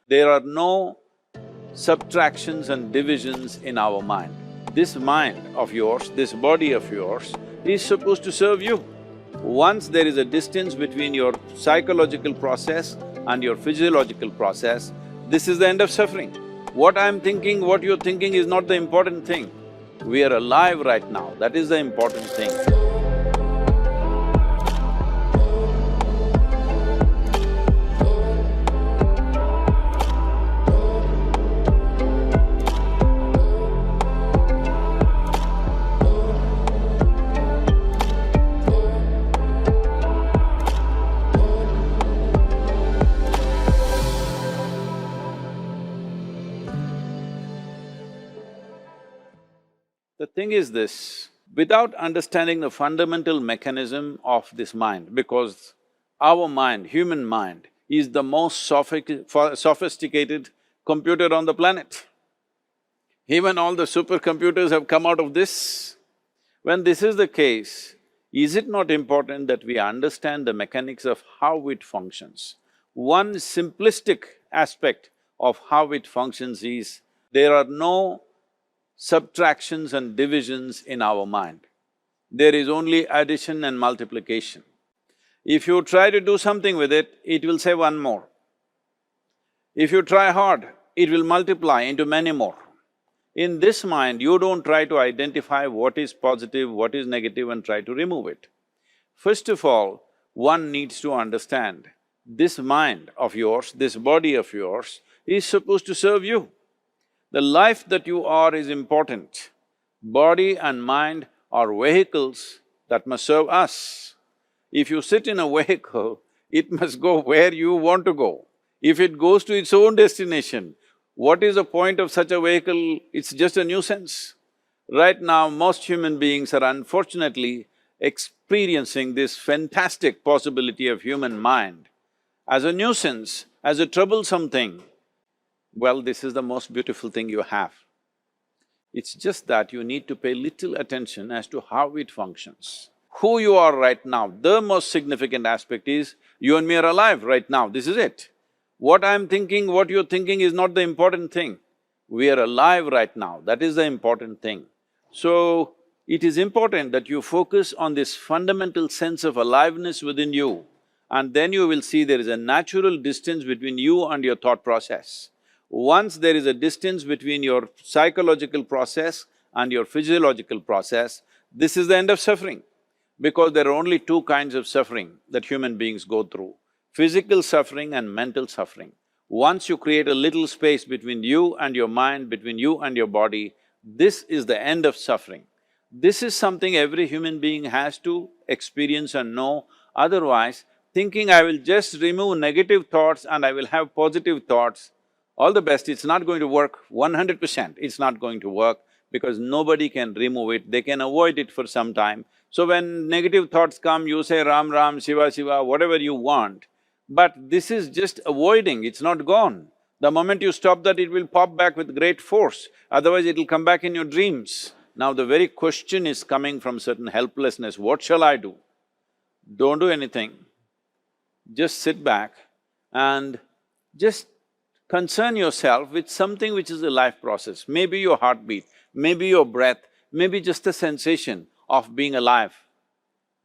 There are no subtractions and divisions in our mind. This mind of yours, this body of yours is supposed to serve you. Once there is a distance between your psychological process and your physiological process, this is the end of suffering. What I'm thinking, what you're thinking is not the important thing. We are alive right now, that is the important thing. The thing is this, without understanding the fundamental mechanism of this mind, because our mind, human mind, is the most sophisticated computer on the planet. Even all the supercomputers have come out of this. When this is the case, is it not important that we understand the mechanics of how it functions? One simplistic aspect of how it functions is, there are no subtractions and divisions in our mind. There is only addition and multiplication. If you try to do something with it, it will say one more. If you try hard, it will multiply into many more. In this mind, you don't try to identify what is positive, what is negative and try to remove it. First of all, one needs to understand, this mind of yours, this body of yours is supposed to serve you. The life that you are is important. Body and mind are vehicles that must serve us. If you sit in a vehicle, it must go where you want to go. If it goes to its own destination, what is the point of such a vehicle? It's just a nuisance. Right now, most human beings are unfortunately experiencing this fantastic possibility of human mind as a nuisance, as a troublesome thing. Well, this is the most beautiful thing you have. It's just that you need to pay little attention as to how it functions. Who you are right now, the most significant aspect is, you and me are alive right now, this is it. What I'm thinking, what you're thinking is not the important thing. We are alive right now, that is the important thing. So, it is important that you focus on this fundamental sense of aliveness within you, and then you will see there is a natural distance between you and your thought process. Once there is a distance between your psychological process and your physiological process, this is the end of suffering. Because there are only two kinds of suffering that human beings go through, physical suffering and mental suffering. Once you create a little space between you and your mind, between you and your body, this is the end of suffering. This is something every human being has to experience and know, otherwise thinking I will just remove negative thoughts and I will have positive thoughts, all the best, it's not going to work 100%, it's not going to work because nobody can remove it, they can avoid it for some time. So when negative thoughts come, you say Ram Ram, Shiva Shiva, whatever you want, but this is just avoiding, it's not gone. The moment you stop that, it will pop back with great force, otherwise it'll come back in your dreams. Now the very question is coming from certain helplessness, what shall I do? Don't do anything, just sit back and just concern yourself with something which is a life process, maybe your heartbeat, maybe your breath, maybe just the sensation of being alive.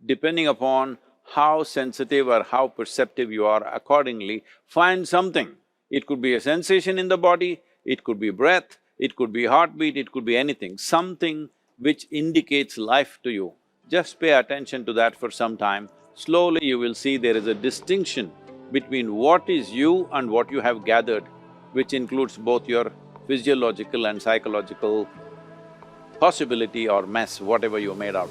Depending upon how sensitive or how perceptive you are, accordingly, find something. It could be a sensation in the body, it could be breath, it could be heartbeat, it could be anything, something which indicates life to you. Just pay attention to that for some time. Slowly you will see there is a distinction between what is you and what you have gathered, which includes both your physiological and psychological possibility or mess, whatever you made out.